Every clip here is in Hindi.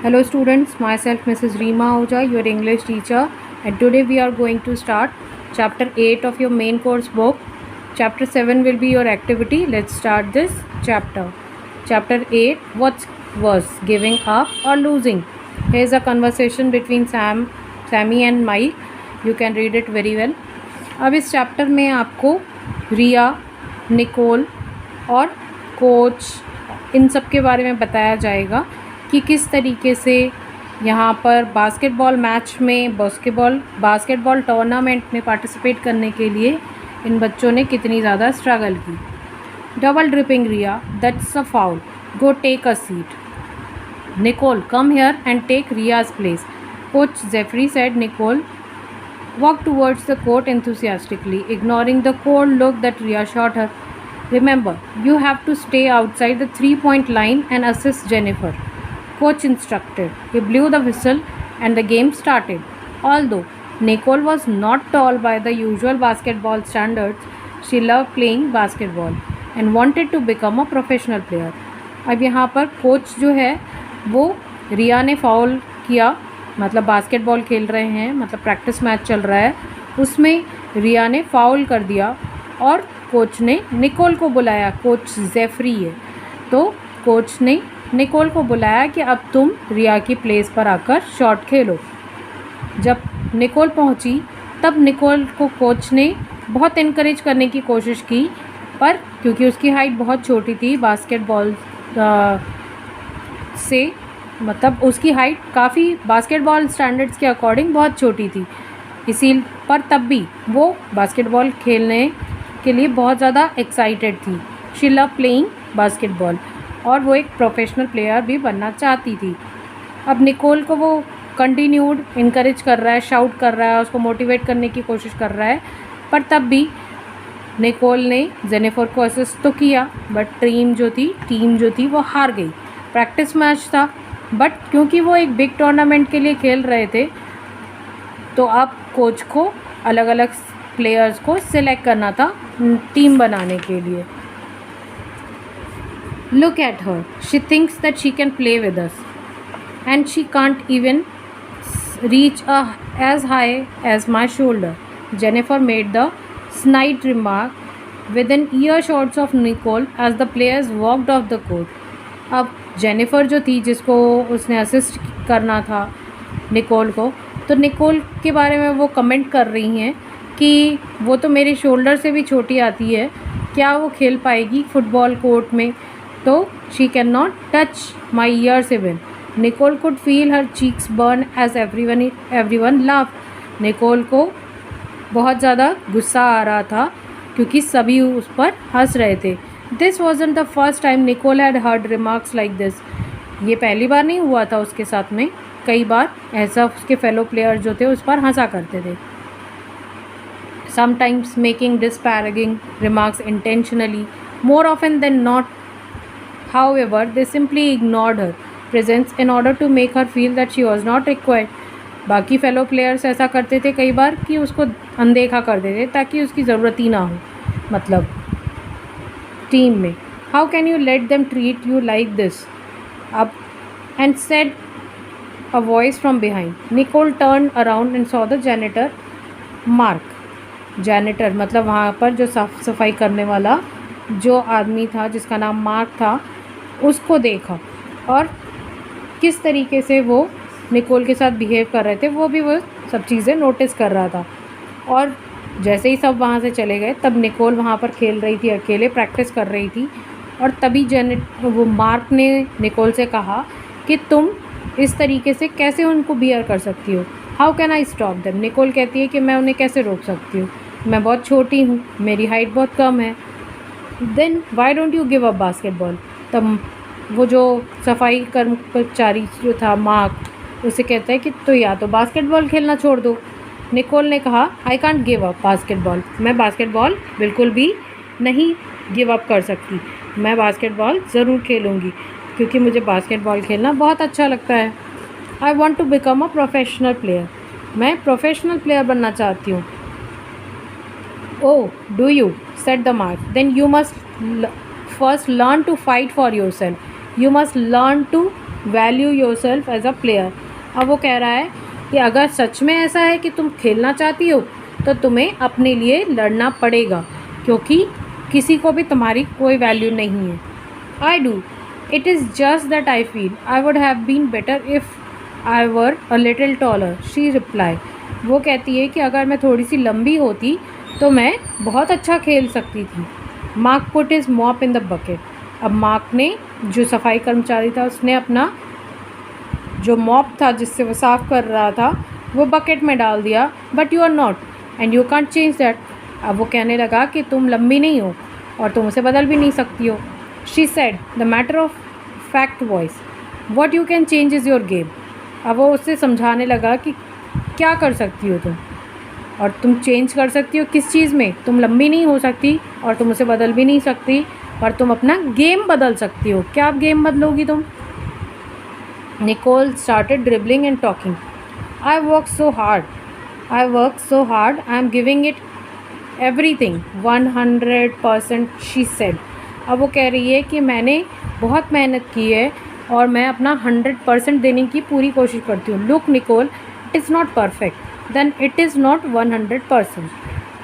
Hello students, myself Mrs. Reema Ahuja, your English teacher, and today we are going to start chapter 8 of your main course book. Chapter 7 will be your activity. Let's start this chapter. Chapter 8, what's worse, giving up or losing? Here's a conversation between Sammy and Mike. You can read it very well. अब इस चैप्टर में आपको रिया, निकोल और कोच इन सब के बारे में बताया जाएगा कि किस तरीके से यहाँ पर बास्केटबॉल मैच में बास्केटबॉल टूर्नामेंट में पार्टिसिपेट करने के लिए इन बच्चों ने कितनी ज़्यादा स्ट्रगल की. Double dribbling Riya, that's a foul, go take a seat. Nicole, come here and take Riya's place. Coach Jeffrey said. Nicole walked towards the court enthusiastically, ignoring the cold look that Riya shot her. Remember, you have to stay outside the three-point line and assist Jennifer. Coach instructed. He blew the whistle and the game started. Although Nicole was not tall by the usual basketball standards, she loved playing basketball and wanted to become a professional player. अब यहाँ पर कोच जो है वो रिया ने फाउल किया, मतलब बास्केटबॉल खेल रहे हैं, मतलब प्रैक्टिस मैच चल रहा है, उसमें रिया ने फाउल कर दिया और कोच ने निकोल को बुलाया. कोच जेफरी है, तो कोच ने निकोल को बुलाया कि अब तुम रिया की प्लेस पर आकर शॉट खेलो. जब निकोल पहुंची तब निकोल को कोच ने बहुत इनकरेज करने की कोशिश की, पर क्योंकि उसकी हाइट बहुत छोटी थी बास्केटबॉल से, मतलब उसकी हाइट काफ़ी बास्केटबॉल स्टैंडर्ड्स के अकॉर्डिंग बहुत छोटी थी, इसी पर तब भी वो बास्केटबॉल खेलने के लिए बहुत ज़्यादा एक्साइटेड थी. शी लव प्लेइंग बास्केटबॉल और वो एक प्रोफेशनल प्लेयर भी बनना चाहती थी. अब निकोल को वो कंटिन्यूड इनकरेज कर रहा है, शाउट कर रहा है, उसको मोटिवेट करने की कोशिश कर रहा है, पर तब भी निकोल ने जेनिफर को असिस्ट तो किया, बट टीम जो थी वो हार गई. प्रैक्टिस मैच था, बट क्योंकि वो एक बिग टूर्नामेंट के लिए खेल रहे थे, तो अब कोच को अलग अलग प्लेयर्स को सिलेक्ट करना था टीम बनाने के लिए. Look at her, she thinks that she can play with us and she can't even reach as high as my shoulder. Jennifer made the snide remark within earshot of Nicole as the players walked off the court. अब जेनिफर जो थी, जिसको उसने असिस्ट करना था निकोल को, तो निकोल के बारे में वो कमेंट कर रही हैं कि वो तो मेरे शोल्डर से भी छोटी आती है, क्या वो खेल पाएगी फुटबॉल कोर्ट में, तो she can not touch my ears even. Nicole could feel her cheeks burn as everyone laugh. Nicole को बहुत ज़्यादा गुस्सा आ रहा था क्योंकि सभी उस पर हंस रहे थे. This wasn't the first time Nicole had heard remarks like this. ये पहली बार नहीं हुआ था उसके साथ में, कई बार ऐसा उसके फेलो प्लेयर जो थे उस पर हंसा करते थे. Sometimes making disparaging remarks intentionally, more often than not. However they simply ignored her presence in order to make her feel that she was not required. बाकी फेलो प्लेयर्स ऐसा करते थे कई बार कि उसको अनदेखा कर देते ताकि उसकी ज़रूरत ही ना हो, मतलब टीम में. How can you let them treat you like this अब and said a voice from behind. Nicole turn around and saw the janitor Mark. Janitor मतलब वहाँ पर जो साफ सफाई करने वाला जो आदमी था जिसका नाम मार्क था, उसको देखा और किस तरीके से वो निकोल के साथ बिहेव कर रहे थे वो सब चीज़ें नोटिस कर रहा था. और जैसे ही सब वहाँ से चले गए तब निकोल वहाँ पर खेल रही थी, अकेले प्रैक्टिस कर रही थी, और तभी वो मार्क ने निकोल से कहा कि तुम इस तरीके से कैसे उनको बियर कर सकती हो. How can I stop them. Nicole कहती है कि मैं उन्हें कैसे रोक सकती हूँ, मैं बहुत छोटी हूँ, मेरी हाइट बहुत कम है. Then why don't you give up basketball. तब वो जो सफाई कर्मचारी जो था मार्क, उसे कहता है कि तो या तो बास्केटबॉल खेलना छोड़ दो. निकोल ने कहा I can't give up basketball. मैं बास्केटबॉल बिल्कुल भी नहीं गिव अप कर सकती, मैं बास्केटबॉल ज़रूर खेलूँगी क्योंकि मुझे बास्केटबॉल खेलना बहुत अच्छा लगता है. I want to become a professional player. मैं प्रोफेशनल प्लेयर बनना चाहती हूँ. Oh do you, said the Mark. Then you must first learn to fight for yourself. You must learn to value yourself as a player. अब वो कह रहा है कि अगर सच में ऐसा है कि तुम खेलना चाहती हो तो तुम्हें अपने लिए लड़ना पड़ेगा, क्योंकि किसी को भी तुम्हारी कोई वैल्यू नहीं है। I do, it is just that I feel I would have been better if I were a little taller, she reply. वो कहती है कि अगर मैं थोड़ी सी लंबी होती तो मैं बहुत अच्छा खेल सकती थी। Mark put is mop in the bucket. अब मार्क ने, जो सफाई कर्मचारी था, उसने अपना जो मॉप था जिससे वो साफ़ कर रहा था वो बकेट में डाल दिया। But you are not and you can't change that. अब वो कहने लगा कि तुम लंबी नहीं हो और तुम उसे बदल भी नहीं सकती हो। She said the matter of fact voice, what you can change is your game. अब वो उससे समझाने लगा कि क्या कर सकती हो तुम, और तुम चेंज कर सकती हो किस चीज़ में। तुम लंबी नहीं हो सकती और तुम उसे बदल भी नहीं सकती, पर तुम अपना गेम बदल सकती हो। क्या गेम बदलोगी तुम? Nicole started dribbling and talking. I work so hard. I am giving it everything, 100%, she said. अब वो कह रही है कि मैंने बहुत मेहनत की है और मैं अपना 100% देने की पूरी कोशिश करती हूँ। Look Nicole, it is not perfect. Then it is not 100%.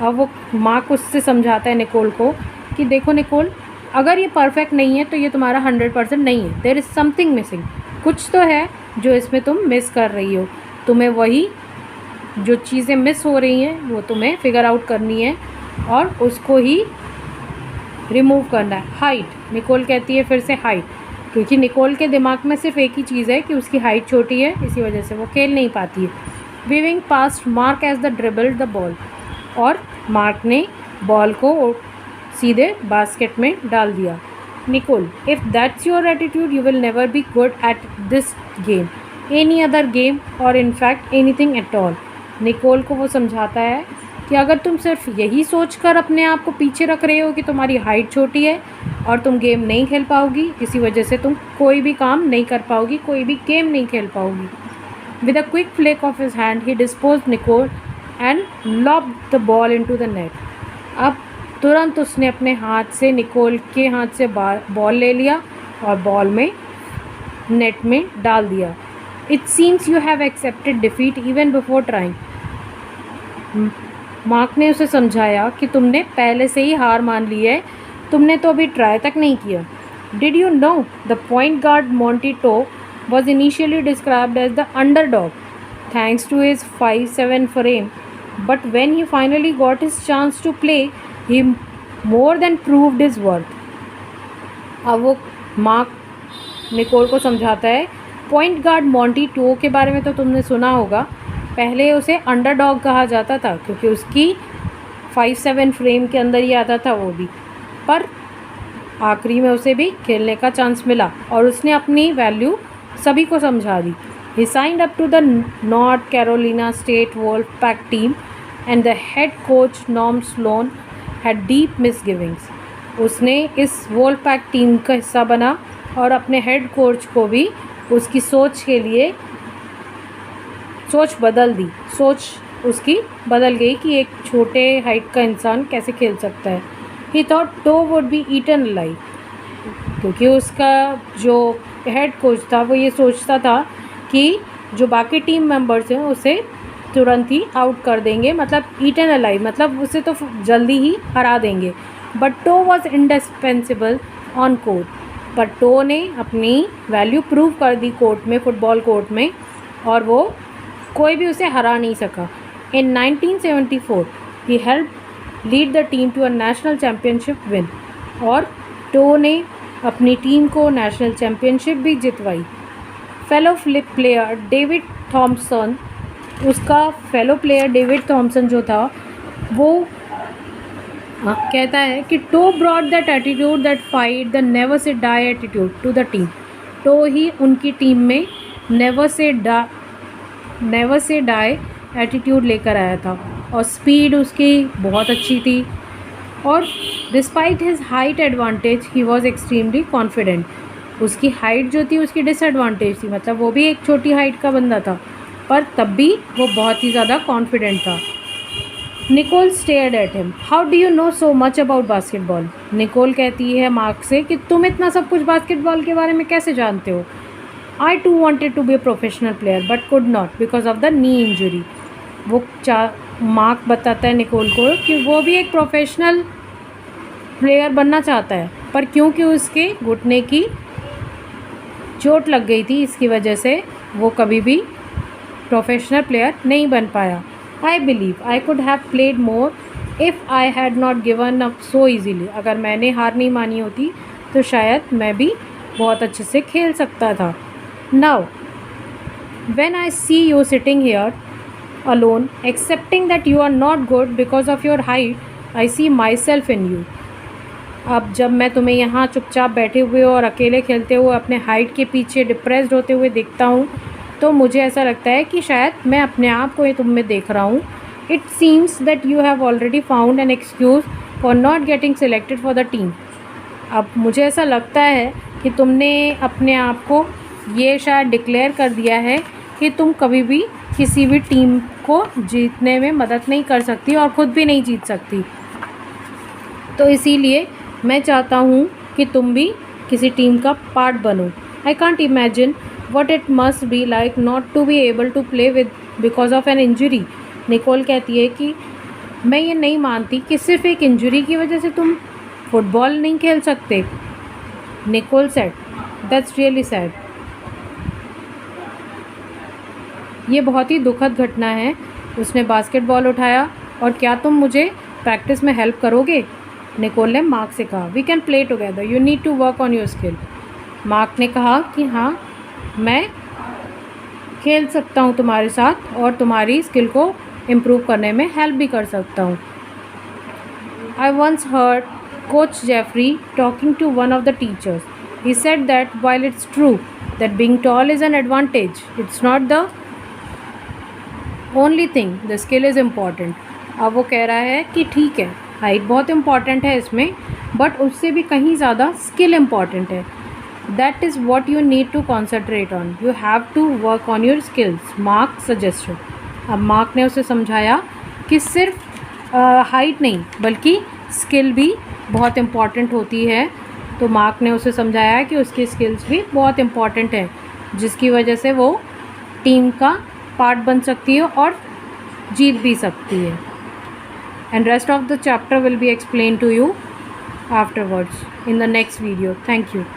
अब वो मार्क उससे समझाता है निकोल को कि देखो निकोल, अगर ये परफेक्ट नहीं है तो ये तुम्हारा 100% नहीं है। देयर इज़ समथिंग मिसिंग, कुछ तो है जो इसमें तुम मिस कर रही हो। तुम्हें वही जो चीज़ें मिस हो रही हैं वो तुम्हें फिगर आउट करनी है और उसको ही रिमूव करना है। हाइट, निकोल कहती है फिर से हाइट, क्योंकि निकोल के दिमाग में सिर्फ एक ही चीज़ है कि उसकी हाइट छोटी है, इसी वजह से वो खेल नहीं पाती है। Weaving past Mark as the dribble the ball, और मार्क ने बॉल को सीधे बास्केट में डाल दिया। Nicole, if that's your attitude you will never be good at this game, any other game or in fact anything at all. Nicole को वो समझाता है कि अगर तुम सिर्फ यही सोचकर अपने आप को पीछे रख रहे हो कि तुम्हारी हाइट छोटी है और तुम गेम नहीं खेल पाओगी, इसी वजह से तुम कोई भी काम नहीं कर पाओगी, कोई भी गेम नहीं खेल पाओगी। With a quick flick of his hand he disposed Nicole and lobbed the ball into the net. अब तुरंत उसने अपने हाथ से निकोल के हाथ से बॉल ले लिया और बॉल में नेट में डाल दिया। It seems you have accepted defeat even before trying. Mark ने उसे समझाया कि तुमने पहले से ही हार मान ली है, तुमने तो अभी ट्राई तक नहीं किया। Did you know the point guard Monty Toe was initially described as the underdog thanks to his 5'7" frame, but when he finally got his chance to play he more than proved his worth. अब वो मार्क निकोल को समझाता है, पॉइंट गार्ड मॉन्टी टो के बारे में तो तुमने सुना होगा, पहले उसे अंडरडॉग कहा जाता था क्योंकि उसकी 5'7" फ्रेम के अंदर ही आता था वो भी, पर आखिरी में उसे भी खेलने का चांस मिला और उसने अपनी वैल्यू सभी को समझा दी। He signed up to the North Carolina State Wolfpack team and the head coach Norm Sloan had deep misgivings. उसने इस वोल्फपैक टीम का हिस्सा बना और अपने हेड कोच को भी उसकी सोच के लिए सोच बदल दी। सोच उसकी बदल गई कि एक छोटे हाइट का इंसान कैसे खेल सकता है। He thought Toe would be eaten alive, क्योंकि उसका जो हेड कोच था वो ये सोचता था कि जो बाकी टीम मेंबर्स हैं उसे तुरंत ही आउट कर देंगे, मतलब ईटन अलाइव, मतलब उसे तो जल्दी ही हरा देंगे। But Towe was indispensable on court, पर टो ने अपनी वैल्यू प्रूव कर दी कोर्ट में, फुटबॉल कोर्ट में, और वो कोई भी उसे हरा नहीं सका। In 1974 he help lead the team to a national championship win, और टो ने अपनी टीम को नेशनल चैम्पियनशिप भी जितवाई। Fellow flip player David Thompson, उसका फेलो प्लेयर डेविड थॉम्सन जो था वो कहता है कि to brought that attitude that fight the never say die attitude to the team. Towe ही उनकी टीम में नेवर से डाई एटीट्यूड लेकर आया था, और स्पीड उसकी बहुत अच्छी थी, और despite his height advantage he was extremely confident. उसकी हाइट जो थी उसकी डिसएडवांटेज थी, मतलब वो भी एक छोटी हाइट का बंदा था, पर तब भी वो बहुत ही ज़्यादा कॉन्फिडेंट था। Nicole stared at him, how do you know so much about basketball. Nicole कहती है मार्क से कि तुम इतना सब कुछ बास्केटबॉल के बारे में कैसे जानते हो। I too wanted to be a professional player but could not because of the knee injury. वो मार्क बताता है निकोल को कि वो भी एक प्रोफेशनल प्लेयर बनना चाहता है, पर क्योंकि उसके घुटने की चोट लग गई थी, इसकी वजह से वो कभी भी प्रोफेशनल प्लेयर नहीं बन पाया। I believe I could have played more if I had not given up so easily. अगर मैंने हार नहीं मानी होती तो शायद मैं भी बहुत अच्छे से खेल सकता था। Now when I see you sitting here alone accepting that you are not good because of your height, I see myself in you. अब जब मैं तुम्हें यहाँ चुपचाप बैठे हुए और अकेले खेलते हुए अपने हाइट के पीछे डिप्रेस्ड होते हुए देखता हूँ, तो मुझे ऐसा लगता है कि शायद मैं अपने आप को ही तुम में देख रहा हूँ। It seems that you have already found an excuse for not getting selected for the team. अब मुझे ऐसा लगता है कि तुमने अपने आप को ये शायद डिक्लेयर कर दिया है कि तुम कभी भी किसी भी टीम को जीतने में मदद नहीं कर सकती और ख़ुद भी नहीं जीत सकती। तो इसीलिए मैं चाहता हूँ कि तुम भी किसी टीम का पार्ट बनो। I can't imagine what it must be like not to be able to play with because of an injury. Nicole कहती है कि मैं ये नहीं मानती कि सिर्फ एक इंजरी की वजह से तुम फुटबॉल नहीं खेल सकते। Nicole said that's really sad. ये बहुत ही दुखद घटना है। उसने बास्केटबॉल उठाया, और क्या तुम मुझे प्रैक्टिस में हेल्प करोगे? निकोल ने मार्क से कहा we can play together, you need to work on your skill. Mark ने कहा कि हाँ, मैं खेल सकता हूँ तुम्हारे साथ और तुम्हारी स्किल को इम्प्रूव करने में हेल्प भी कर सकता हूँ। I once heard coach Jeffrey talking to one of the teachers, he said that while it's true that being tall is an advantage, it's not the only thing, the skill is important। अब वो कह रहा है कि ठीक है, हाइट बहुत इम्पॉर्टेंट है इसमें, बट उससे भी कहीं ज़्यादा स्किल इम्पॉर्टेंट है। That is what you need to concentrate on, you have to work on your skills, Mark suggested. अब मार्क ने उसे समझाया कि सिर्फ हाइट नहीं बल्कि स्किल भी बहुत इम्पॉर्टेंट होती है। तो मार्क ने उसे समझाया कि उसकी स्किल्स भी बहुत इम्पॉर्टेंट है, जिसकी वजह से वो टीम का पार्ट बन सकती है और जीत भी सकती है। And rest of the chapter will be explained to you afterwards in the next video. Thank you.